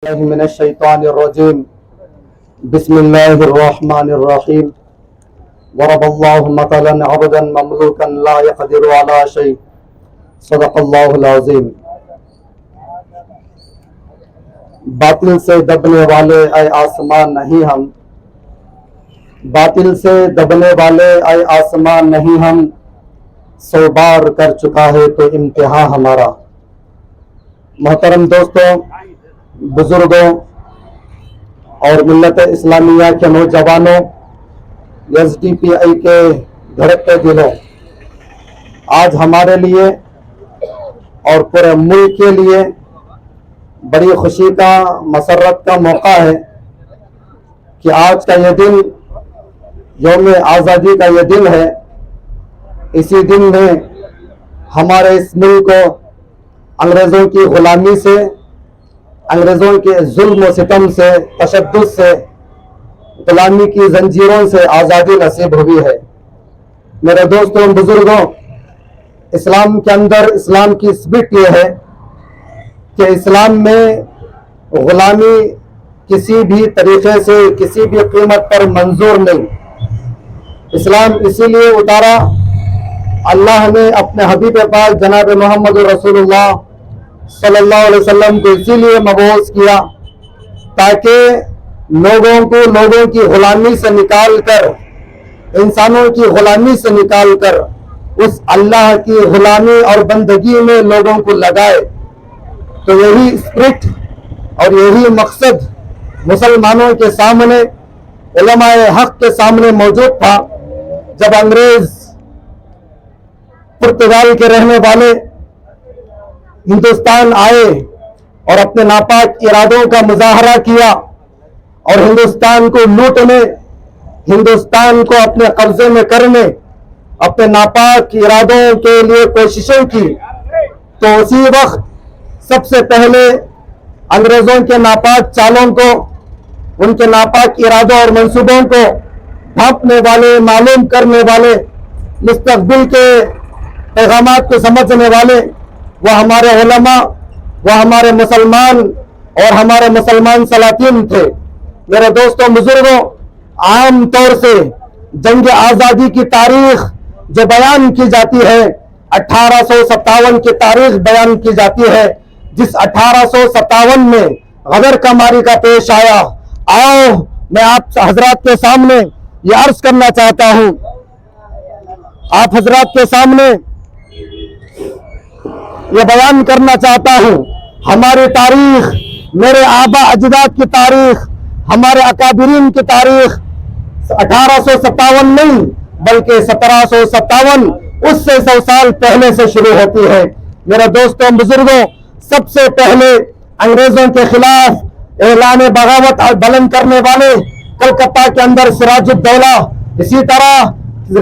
الله من الشيطان الرجيم. بسم الله الرحمن الرحيم. ضرب الله مثلا عبدا مملوكا لا يقدر على شيء. صدق الله العظيم. باطل سے دبنے والے اے آسمان نہیں ہم، باطل سے دبنے والے اے آسمان نہیں ہم، 100 بار کر چکا ہے تو امتحان ہمارا. محترم دوستوں، بزرگوں اور ملت اسلامیہ کے نوجوانوں، SDPI کے دھڑکتے دلوں، آج ہمارے لیے اور پورے ملک کے لیے بڑی خوشی کا، مسرت کا موقع ہے کہ آج کا یہ دن یوم آزادی کا یہ دن ہے. اسی دن میں ہمارے اس ملک کو انگریزوں کی غلامی سے، انگریزوں کے ظلم و ستم سے، تشدد سے، غلامی کی زنجیروں سے آزادی نصیب ہوئی ہے. میرے دوستوں، بزرگوں، اسلام کے اندر اسلام کی اسپرٹ یہ ہے کہ اسلام میں غلامی کسی بھی طریقے سے، کسی بھی قیمت پر منظور نہیں. اسلام اسی لیے اتارا، اللہ نے اپنے حبیب پاک جناب محمد رسول اللہ صلی اللہ علیہ وسلم کو اسی لیے مبعوث کیا تاکہ لوگوں کو لوگوں کی غلامی سے نکال کر، انسانوں کی غلامی سے نکال کر اس اللہ کی غلامی اور بندگی میں لوگوں کو لگائے. تو یہی اسپرٹ اور یہی مقصد مسلمانوں کے سامنے، علماء حق کے سامنے موجود تھا جب انگریز پرتگال کے رہنے والے ہندوستان آئے اور اپنے ناپاک ارادوں کا مظاہرہ کیا اور ہندوستان کو لوٹنے، ہندوستان کو اپنے قبضے میں کرنے، اپنے ناپاک ارادوں کے لیے کوششیں کی. تو اسی وقت سب سے پہلے انگریزوں کے ناپاک چالوں کو، ان کے ناپاک ارادوں اور منصوبوں کو ڈھانپنے والے، معلوم کرنے والے، مستقبل کے پیغامات کو سمجھنے والے وہ ہمارے علماء، وہ ہمارے مسلمان اور ہمارے مسلمان سلاطین تھے. میرے دوستوں، بزرگوں، عام طور سے جنگ آزادی کی تاریخ جو بیان کی جاتی ہے، 1857 کی تاریخ بیان کی جاتی ہے، جس 1857 میں غدر کا معرکہ پیش آیا. آؤ میں آپ حضرات کے سامنے یہ عرض کرنا چاہتا ہوں، آپ حضرات کے سامنے یہ بیان کرنا چاہتا ہوں، ہماری تاریخ، میرے آبا اجداد کی تاریخ، ہمارے اکابرین کی تاریخ 1857 نہیں بلکہ 1757، اس سے 100 سال پہلے سے شروع ہوتی ہے. میرے دوستوں، بزرگوں، سب سے پہلے انگریزوں کے خلاف اعلان بغاوت بلند کرنے والے کلکتہ کے اندر سراج الدولہ، اسی طرح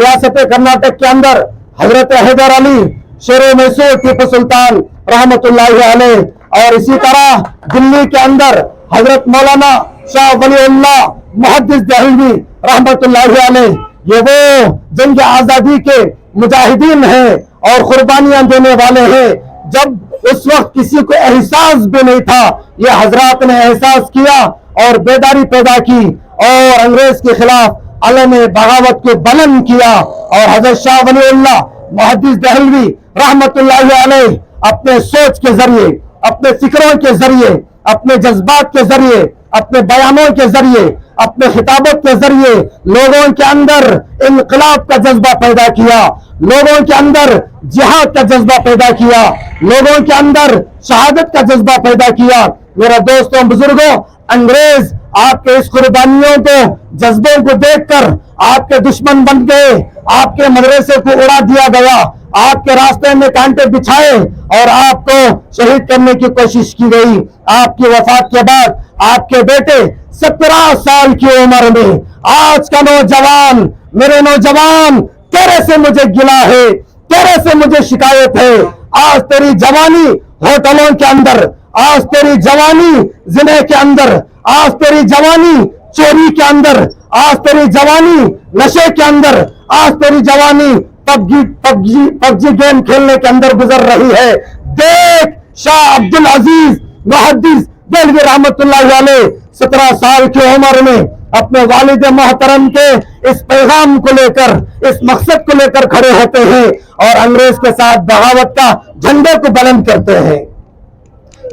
ریاست کرناٹک کے اندر حضرت حیدر علی شیر و میسور ٹیپو سلطان رحمت اللہ علیہ، اور اسی طرح دلی کے اندر حضرت مولانا شاہ ولی اللہ محدث دہلوی رحمت اللہ علیہ. یہ وہ جنگ آزادی کے مجاہدین ہیں اور قربانیاں دینے والے ہیں. جب اس وقت کسی کو احساس بھی نہیں تھا، یہ حضرات نے احساس کیا اور بیداری پیدا کی اور انگریز کے خلاف علم بغاوت کو بلند کیا. اور حضرت شاہ ولی اللہ محدث دہلوی رحمت اللہ علیہ اپنے سوچ کے ذریعے، اپنے فکروں کے ذریعے، اپنے جذبات کے ذریعے، اپنے بیانوں کے ذریعے، اپنے خطابت کے ذریعے لوگوں کے اندر انقلاب کا جذبہ پیدا کیا، لوگوں کے اندر جہاد کا جذبہ پیدا کیا، لوگوں کے اندر شہادت کا جذبہ پیدا کیا. میرے دوستوں، بزرگوں، انگریز آپ کے اس قربانیوں کو، جذبوں کو دیکھ کر آپ کے دشمن بن گئے. آپ کے مدرسے کو اڑا دیا گیا، آپ کے راستے میں کانٹے بچھائے اور آپ کو شہید کرنے کی کوشش کی گئی. آپ کی وفات کے بعد آپ کے بیٹے 17 سال کی عمر میں، آج کا نوجوان، میرے نوجوان، تیرے سے مجھے گلہ ہے، تیرے سے مجھے شکایت ہے. آج تیری جوانی ہوٹلوں کے اندر، آج تیری جوانی زنا کے اندر، آج تیری جوانی چوری کے اندر، آج تیری جوانی نشے کے اندر، آج تیری جوانی پب جی گیم کھیلنے کے اندر گزر رہی ہے. دیکھ شاہ عبدالعزیز محدث دہلوی رحمت اللہ علیہ 17 سال کی عمر میں اپنے والد محترم کے اس پیغام کو لے کر، اس مقصد کو لے کر کھڑے ہوتے ہیں اور انگریز کے ساتھ بغاوت کا جھنڈے کو بلند کرتے ہیں۔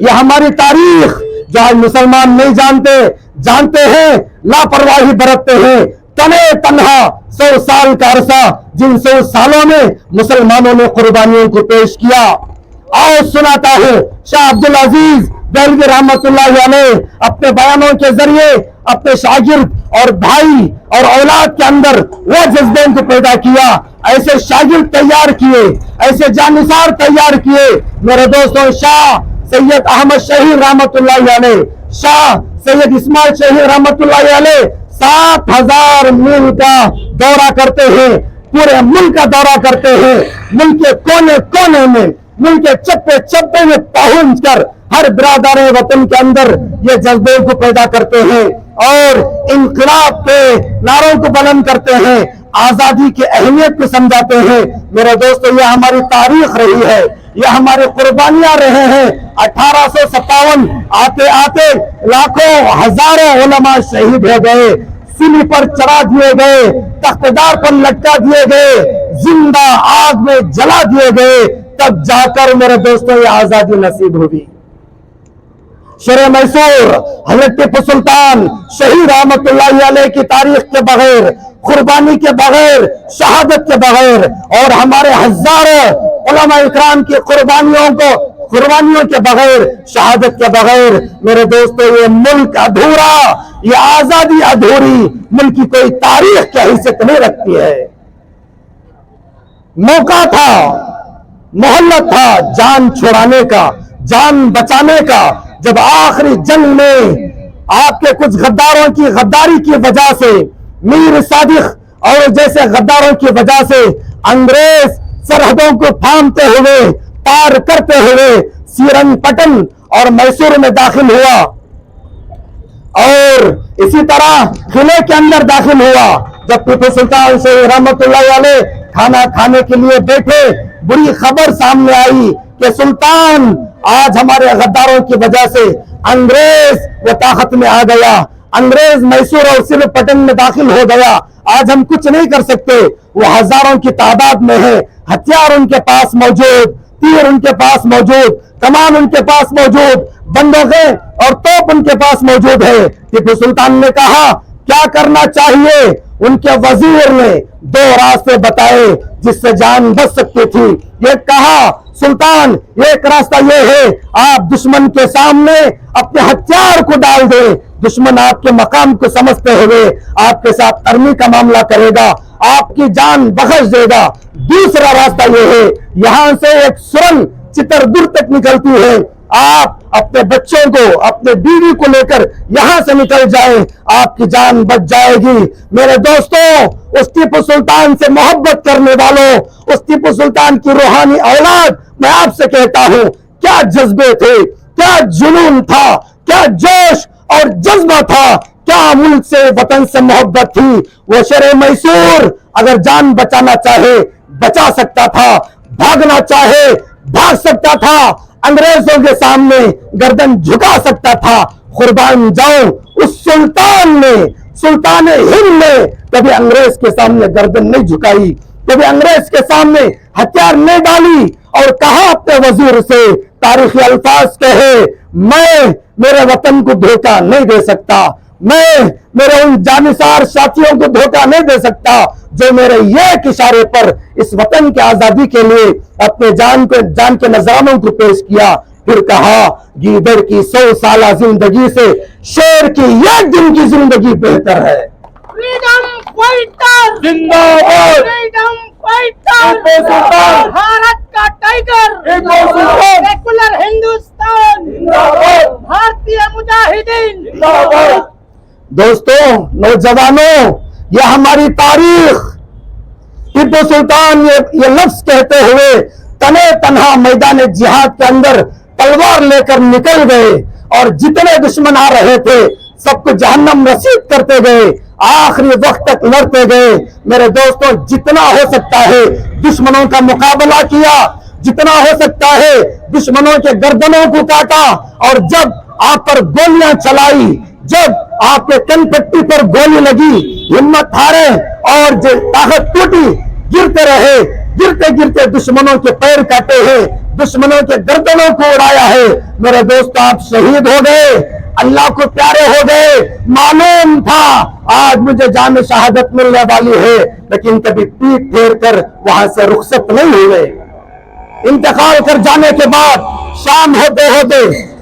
یہ ہماری تاریخ جو آج مسلمان نہیں جانتے ہیں، لاپرواہی برتتے ہیں، تنے تنہا 100 سال کا عرصہ، جن 100 سالوں میں مسلمانوں نے قربانیوں کو پیش کیا۔ آؤ سناتا ہوں شاہ عبدالعزیز دہلوی رحمت اللہ علیہ اپنے بیانوں کے ذریعے اپنے شاگرد اور بھائی اور اولاد کے اندر وہ جذبے کو پیدا کیا، ایسے شاگرد تیار کیے، ایسے جانثار تیار کیے۔ میرے دوستوں، شاہ سید احمد شہید رحمت اللہ علیہ، شاہ سید اسماعیل شہید رحمت اللہ علیہ 7000 میل کا دورہ کرتے ہیں، پورے ملک کا دورہ کرتے ہیں، ملک کے کونے کونے میں، ملک کے چپے چپے میں پہنچ کر ہر برادر وطن کے اندر یہ جذبے کو پیدا کرتے ہیں اور انقلاب کے نعروں کو بلند کرتے ہیں، آزادی کی اہمیت کو سمجھاتے ہیں۔ میرے دوستو، یہ ہماری تاریخ رہی ہے، یہ ہماری قربانیاں رہے ہیں۔ 1857 آتے آتے لاکھوں ہزاروں علماء شہید ہو گئے، سولی پر چڑھا دیے گئے، تخت دار پر لٹکا دیے گئے، زندہ آگ میں جلا دیے گئے، تب جا کر میرے دوستوں یہ آزادی نصیب ہوئی۔ شیر میسور حضرت ٹیپو سلطان شہید رحمت اللہ علیہ کی تاریخ کے بغیر، قربانی کے بغیر، شہادت کے بغیر اور ہمارے ہزاروں علماء اکرام کی قربانیوں کے بغیر، شہادت کے بغیر میرے دوستو یہ ملک ادھورا، یہ آزادی ادھوری، ملک کی کوئی تاریخ کی حیثیت نہیں رکھتی ہے۔ موقع تھا، مہلت تھا جان چھڑانے کا، جان بچانے کا، جب آخری جنگ میں آپ کے کچھ غداروں کی غداری کی وجہ سے، میر صادق اور جیسے غداروں کی وجہ سے انگریز سرحدوں کو تھامتے ہوئے، پار کرتے ہوئے سیرنگ پٹن اور میسور میں داخل ہوا اور اسی طرح قلعے کے اندر داخل ہوا۔ جب ٹیپو سلطان شہید رحمت اللہ علیہ کھانا کھانے کے لیے بیٹھے، بری خبر سامنے آئی کہ سلطان آج ہمارے غداروں کی وجہ سے انگریز وہ طاقت میں آ گیا، انگریز میسور اور سر پٹن میں داخل ہو گیا، آج ہم کچھ نہیں کر سکتے۔ وہ ہزاروں کی تعداد میں ہے، ہتھیار ان کے پاس موجود، تیر ان کے پاس موجود، کمان ان کے پاس موجود، بندوقیں اور توپ ان کے پاس موجود ہے۔ ٹیپو سلطان نے کہا کیا کرنا چاہیے؟ ان کے وزیر نے 2 راستے بتائے جس سے جان بچ سکتی تھی۔ یہ کہا سلطان ایک راستہ یہ ہے، آپ دشمن کے سامنے اپنے ہتھیار کو ڈال دیں، دشمن آپ کے مقام کو سمجھتے ہوئے آپ کے ساتھ نرمی کا معاملہ کرے گا، آپ کی جان بخش دے گا۔ دوسرا راستہ یہ ہے، یہاں سے ایک سرنگ چتردور تک نکلتی ہے، آپ اپنے بچوں کو، اپنے بیوی کو لے کر یہاں سے نکل جائیں، آپ کی جان بچ جائے گی۔ میرے دوستوں، اس ٹیپو سلطان سے محبت کرنے والوں، اس ٹیپو سلطان کی روحانی اولاد، میں آپ سے کہتا ہوں کیا جذبے تھے، کیا جنون تھا، کیا جوش اور جذبہ تھا، کیا ملک سے، وطن سے محبت تھی۔ وہ شیر میسور اگر جان بچانا چاہے بچا سکتا تھا، بھاگنا چاہے بھاگ سکتا تھا، انگریزوں کے سامنے گردن جھکا سکتا تھا۔ قربان جاؤں اس سلطان نے، سلطان ہند نے کبھی انگریز کے سامنے گردن نہیں جھکائی، کبھی انگریز کے سامنے ہتھیار نہیں ڈالی اور کہا اپنے وزیر سے تاریخی الفاظ کہے، میں میرے وطن کو دھوکہ نہیں دے سکتا، میں میرے ان جانثار ساتھیوں کو دھوکہ نہیں دے سکتا جو میرے ایک اشارے پر اس وطن کی آزادی کے لیے اپنے جان کے نذرانوں کو پیش کیا۔ پھر کہا گیدڑ کی 100 سالہ زندگی سے شیر کی 1 دن کی زندگی بہتر ہے۔ فریڈم فائٹر زندہ باد، فریڈم فائٹر ٹیپو سلطان، بھارت کا ٹائگر، ٹیپو سلطان، سیکولر ہندوستان، زندہ باد، بھارتی مجاہدین، زندہ باد۔ دوستوں، نوجوانوں، یہ ہماری تاریخ۔ ٹیپو سلطان یہ لفظ کہتے ہوئے تنے تنہا میدان جہاد کے اندر تلوار لے کر نکل گئے اور جتنے دشمن آ رہے تھے سب کو جہنم رسید کرتے گئے، آخری وقت تک لڑتے گئے۔ میرے دوستوں، جتنا ہو سکتا ہے دشمنوں کا مقابلہ کیا، جتنا ہو سکتا ہے دشمنوں کے گردنوں کو کاٹا، اور جب آپ پر گولیاں چلائی، جب آپ کے کن پٹی پر گولی لگی، ہمت ہارے اور طاقت ٹوٹی، گرتے رہے، گرتے گرتے دشمنوں کے پیر کاٹے ہیں، دشمنوں کے گردنوں کو اڑایا ہے۔ میرے دوست آپ شہید ہو گئے، اللہ کو پیارے ہو گئے، معلوم تھا آج مجھے جام شہادت ملنے والی ہے، لیکن کبھی پیٹ پھیر کر وہاں سے رخصت نہیں ہوئے۔ انتقال کر جانے کے بعد شام ہوتے ہوتے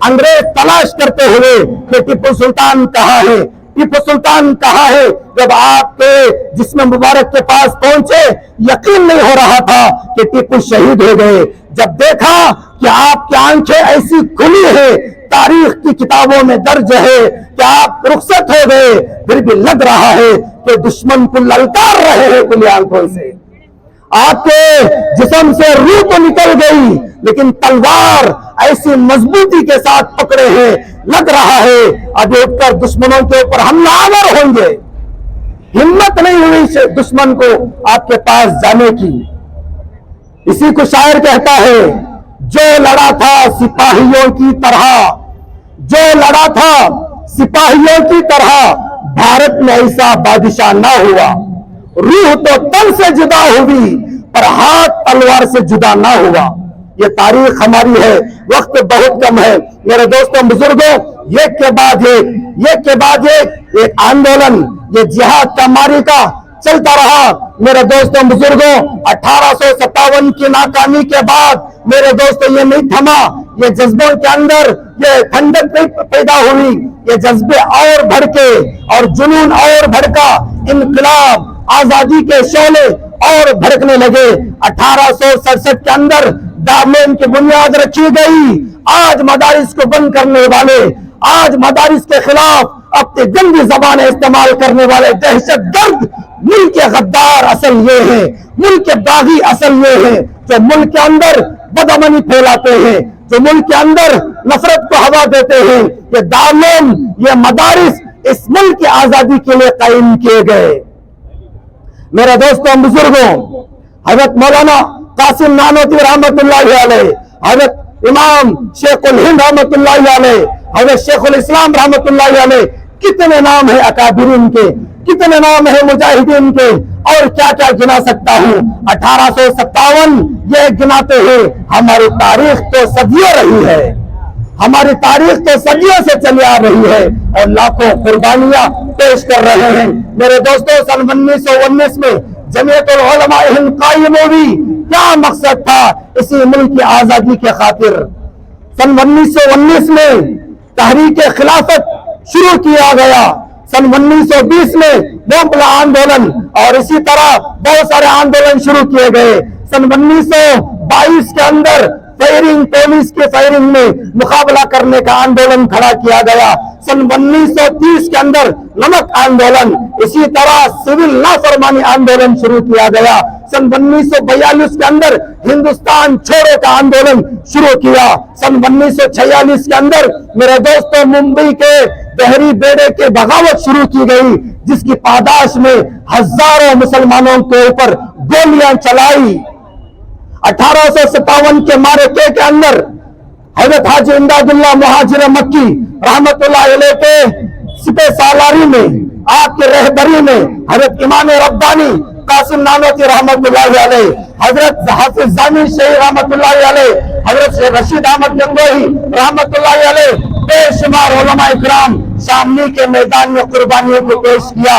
انگریز تلاش کرتے ہوئے کہ ٹیپو سلطان کہاں ہے، ٹیپو سلطان کہاں ہے۔ جب آپ کے جسم مبارک کے پاس پہنچے، یقین نہیں ہو رہا تھا کہ ٹیپو شہید ہو گئے۔ جب دیکھا کہ آپ کی آنکھیں ایسی کھلی ہے، تاریخ کی کتابوں میں درج ہے کہ آپ رخصت ہو گئے، پھر بھی لگ رہا ہے کہ دشمن کو للکار رہے ہیں کھلی آنکھوں سے۔ آپ کے جسم سے روح تو نکل گئی، لیکن تلوار ایسی مضبوطی کے ساتھ پکڑے ہیں، لگ رہا ہے ابھی اٹھ کر دشمنوں کے اوپر حملہ آور ہوں گے۔ ہمت نہیں ہوئی دشمن کو آپ کے پاس جانے کی۔ اسی کو شاعر کہتا ہے، جو لڑا تھا سپاہیوں کی طرح، جو لڑا تھا سپاہیوں کی طرح، بھارت میں ایسا بادشاہ نہ ہوا۔ روح تو تن سے جدا ہوئی، پر ہاتھ تلوار سے جدا نہ ہوا۔ یہ تاریخ ہماری ہے، وقت بہت کم ہے میرے دوستوں بزرگوں۔ ایک کے بعد ایک آندولن، یہ جہاد کا معرکہ چلتا رہا میرے دوستوں بزرگوں۔ 1857 کی ناکامی کے بعد میرے دوستوں یہ نہیں تھما، یہ جذبوں کے اندر یہ ٹھنڈک پیدا ہوئی، یہ جذبے اور بھڑکے اور جنون اور بھڑکا، انقلاب آزادی کے شعلے اور بھڑکنے لگے۔ 1867 کے اندر دارالعلوم کی بنیاد رکھی گئی۔ آج مدارس کو بند کرنے والے، آج مدارس کے خلاف اپنی گندی زبانیں استعمال کرنے والے دہشت گرد ملک کے غدار اصل یہ ہیں، ملک کے باغی اصل یہ ہیں جو ملک کے اندر بدامنی پھیلاتے ہیں، جو ملک کے اندر نفرت کو ہوا دیتے ہیں۔ یہ دارالعلوم، یہ مدارس اس ملک کی آزادی کے لیے قائم کیے گئے۔ میرے دوستوں بزرگوں، حضرت مولانا قاسم نانوتوی رحمت اللہ علیہ، حضرت امام شیخ الہند رحمت اللہ علیہ، حضرت شیخ الاسلام رحمت اللہ علیہ، کتنے نام ہیں اکابرین کے، کتنے نام ہیں مجاہدین کے، اور کیا کیا گنا سکتا ہوں۔ 1857 یہ گناتے ہیں۔ ہماری تاریخ تو صدیوں رہی ہے، ہماری تاریخ تو صدیوں سے چلی آ رہی ہے اور لاکھوں قربانیاں پیش کر رہے ہیں۔ میرے دوستوں، سن 1919 میں جمعیت العلماء ہند قائم ہوئی۔ کیا مقصد تھا؟ اسی ملک کی آزادی کے خاطر۔ سن 1919 میں تحریک خلافت شروع کیا گیا۔ سن 1920 میں بومبلا آندولن اور اسی طرح بہت سارے آندولن شروع کیے گئے۔ سن 1922 کے اندر فائرنگ، پولیس کے فائرنگ میں مقابلہ کرنے کا آندولن کھڑا کیا گیا۔ سن 1930 کے اندر نمک آندولن، اسی طرح سول نافرمانی آندولن شروع کیا گیا۔ سن 1942 کے اندر ہندوستان چھوڑو کا آندولن شروع کیا۔ سن 1946 کے اندر میرے دوستوں ممبئی کے بحری بیڑے کے بغاوت شروع کی گئی، جس کی پاداش میں ہزاروں مسلمانوں کے اوپر گولیاں چلائی۔ 1857 کے معرکے کے اندر حضرت حاجی امداد اللہ مہاجر مکی رحمت اللہ علیہ کے سپہ سالاری میں، آپ کی رہبری میں، حضرت امام ربانی قاسم نانوتوی رحمت اللہ علیہ، حضرت حافظ ضامن شہید رحمت اللہ علیہ، حضرت رشید احمد گنگوہی رحمت اللہ علیہ، بے شمار علماء اکرام شاملی کے میدان میں قربانیوں کو پیش کیا۔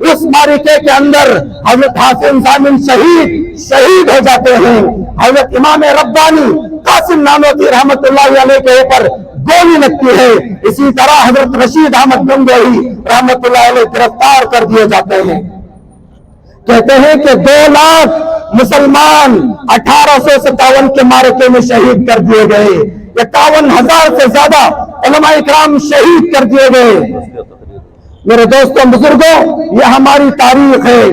اس معرکے کے اندر حضرت حافظ ضامن شہید ہو جاتے ہیں۔ حضرت امام ربانی قاسم نانوتوی رحمت اللہ علیہ کے اوپر گولی لگتی ہے۔ اسی طرح حضرت رشید احمد گنگوہی رحمت اللہ علیہ گرفتار کر دیے جاتے ہیں۔ کہتے ہیں کہ 2 لاکھ مسلمان 1857 کے معرکے میں شہید کر دیے گئے۔ 51,000 سے زیادہ علماء اکرام شہید کر دیے گئے۔ میرے دوستوں بزرگوں، یہ ہماری تاریخ ہے۔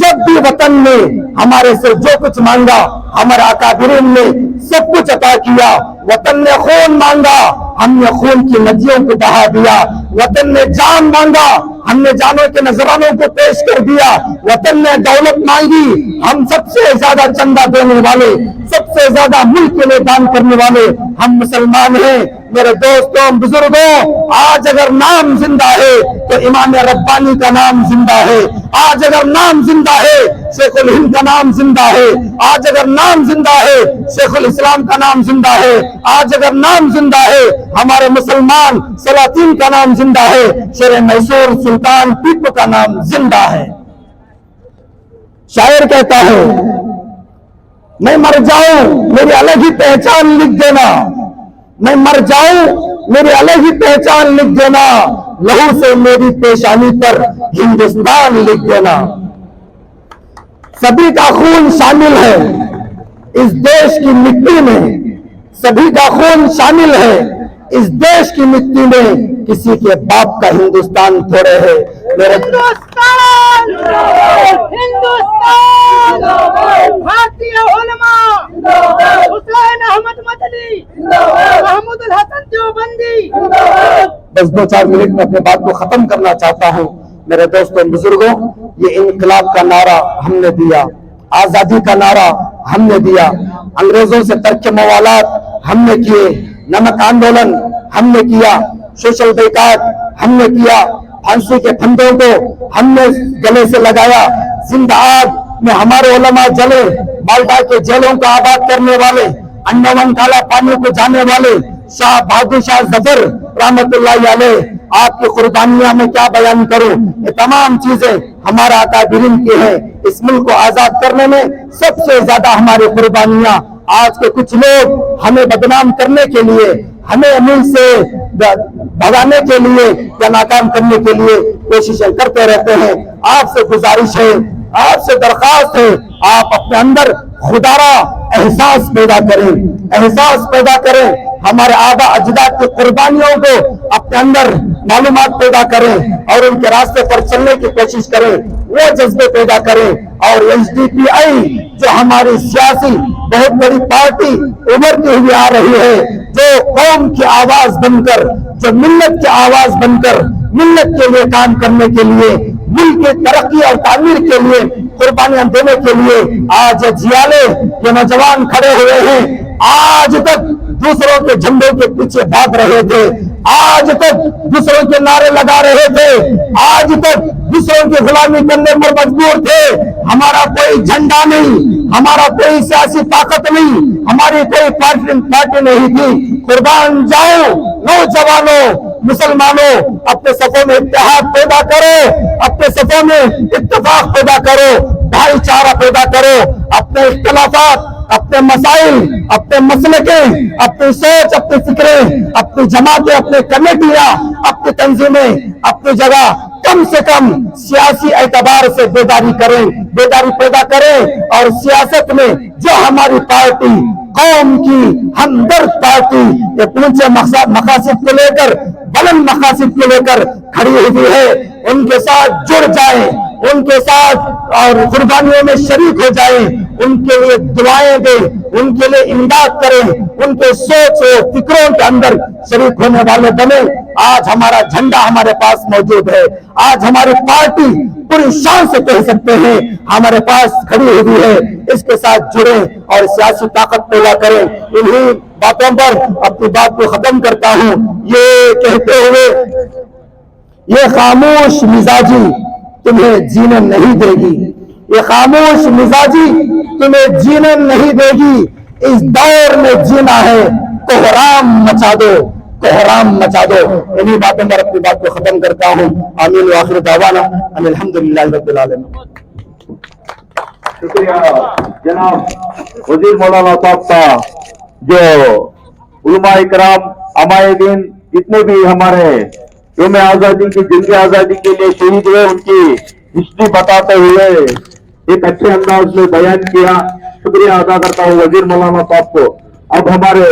جب بھی وطن نے ہمارے سے جو کچھ مانگا، ہمارے اکابرین نے سب کچھ عطا کیا۔ وطن نے خون مانگا، ہم نے خون کی ندیوں کو بہا دیا۔ وطن نے جان مانگا، ہم نے جانوں کے نذرانوں کو پیش کر دیا۔ وطن نے دولت مانگی، ہم سب سے زیادہ چندہ دینے والے، سب سے زیادہ ملک کے لیے دان کرنے والے ہم مسلمان ہیں۔ میرے دوستوں بزرگوں، آج اگر نام زندہ ہے تو امام ربانی کا نام زندہ ہے، آج اگر نام زندہ ہے شیخ الہند کا نام زندہ ہے، آج اگر نام زندہ ہے شیخ الاسلام کا نام زندہ ہے، آج اگر نام زندہ ہے ہمارے مسلمان سلاطین کا نام زندہ ہے، شیر میسور سلطان ٹیپو کا نام زندہ ہے۔ شاعر کہتا ہے میں مر جاؤں میری الگ ہی پہچان لکھ دینا، میں مر جاؤں میری الگ ہی پہچان لکھ دینا، لہو سے میری پیشانی پر ہندوستان لکھ دینا۔ سبھی کا خون شامل ہے اس دیش کی مٹی میں، سبھی کا خون شامل ہے اس دیش کی مٹی میں، کسی کے باپ کا ہندوستان تھوڑے ہے۔ میرے ہندوستان ہندوستان بھارتی علماء حسین احمد مدنی محمود الحسن دیوبندی۔ بس 2-4 منٹ میں اپنے بات کو ختم کرنا چاہتا ہوں۔ میرے دوستوں بزرگوں، یہ انقلاب کا نعرہ ہم نے دیا، آزادی کا نعرہ ہم نے دیا، انگریزوں سے ترک موالات ہم نے کیے، نمک آندولن ہم نے کیا، سوشل بیکاٹ ہم نے کیا، پھانسی کے پھندوں کو ہم نے گلے سے لگایا، زندہ آگ میں ہمارے علماء جلے، مالدہ کے جیلوں کا آباد کرنے والے، انڈمان کالا پانی کو جانے والے شاہ بہادر شاہ ظفر رحمت اللہ علیہ، آپ کی قربانیاں میں کیا بیان کروں، یہ تمام چیزیں ہمارا اکابرین کی ہیں۔ اس ملک کو آزاد کرنے میں سب سے زیادہ ہماری قربانیاں، آج کے کچھ لوگ ہمیں بدنام کرنے کے لیے، ہمیں ملک سے بھگانے کے لیے یا ناکام کرنے کے لیے کوششیں کرتے رہتے ہیں۔ آپ سے گزارش ہے، آپ سے درخواست ہے، آپ اپنے اندر خدا را احساس پیدا کریں، احساس پیدا کریں، ہمارے آبا اجداد کی قربانیوں کو اپنے اندر معلومات پیدا کریں اور ان کے راستے پر چلنے کی کوشش کریں، وہ جذبے پیدا کریں۔ اور ایس ڈی پی آئی جو ہماری سیاسی بہت بڑی پارٹی ابھرتی ہوئی آ رہی ہے، جو قوم کی آواز بن کر، جو ملت کی آواز بن کر، ملت کے لیے کام کرنے کے لیے، ملک کی ترقی اور تعمیر کے لیے قربانیاں دینے کے لیے آج جیالے یہ نوجوان کھڑے ہوئے ہیں۔ آج تک دوسروں کے جھنڈوں کے پیچھے بھاگ رہے تھے، آج تک دوسروں کے نعرے لگا رہے تھے، آج تک دوسروں کی غلامی کرنے پر مجبور تھے۔ ہمارا کوئی جھنڈا نہیں، ہمارا کوئی سیاسی طاقت نہیں، ہماری کوئی پارٹی نہیں تھی۔ قربان جاؤ نوجوانوں، مسلمانوں، اپنے صفوں میں اتحاد پیدا کرو، اپنے صفوں میں اتفاق پیدا کرو، بھائی چارہ پیدا کرو، اپنے اختلافات، اپنے مسائل، اپنے مسلکیں، اپنی سوچ، اپنی فکریں، اپنی جماعتیں، اپنے کمیٹیاں، اپنی تنظیمیں اپنی جگہ کم سے کم سیاسی اعتبار سے بیداری کریں، بیداری پیدا کریں، اور سیاست میں جو ہماری پارٹی قوم کی ہمدرد پارٹی یہ اونچے مقاصد کو لے کر، بلند مقاصد کو لے کر کھڑی ہوئی ہے، ان کے ساتھ جڑ جائیں، ان کے ساتھ اور قربانیوں میں شریک ہو جائیں، ان کے لیے دعائیں دیں، ان کے لیے امداد کریں، ان کے سوچ و فکروں کے اندر شریک ہونے والے بنیں۔ آج ہمارا جھنڈا ہمارے پاس موجود ہے، آج ہماری پارٹی پوری شان سے کہہ سکتے ہیں ہمارے پاس کھڑی ہوئی ہے، اس کے ساتھ جڑیں اور سیاسی طاقت پیدا کریں۔ انہی باتوں پر اپنی بات کو ختم کرتا ہوں، یہ کہتے ہوئے یہ خاموش مزاجی تمہیں جینے نہیں دے گی، یہ خاموش مزاجی تمہیں جینے نہیں دے گی، اس دور میں جینا ہے کوہرام مچا دو، کوہرام مچا دو۔ انہی باتوں پر اپنی بات کو ختم کرتا ہوں۔ آمین وآخر دعوانا ان الحمدللہ رب العالمین۔ شکریہ جناب وزیر مولانا صاحب کا، جو علماء کرام، عمائے دین، جتنے بھی ہمارے یوم آزادی کی، جنگ آزادی کے لیے شہید ہوئے، ان کی ہسٹری بتاتے ہوئے ایک اچھے انداز میں بیان کیا۔ شکریہ ادا کرتا ہوں وزیر مولانا صاحب کو۔ اب ہمارے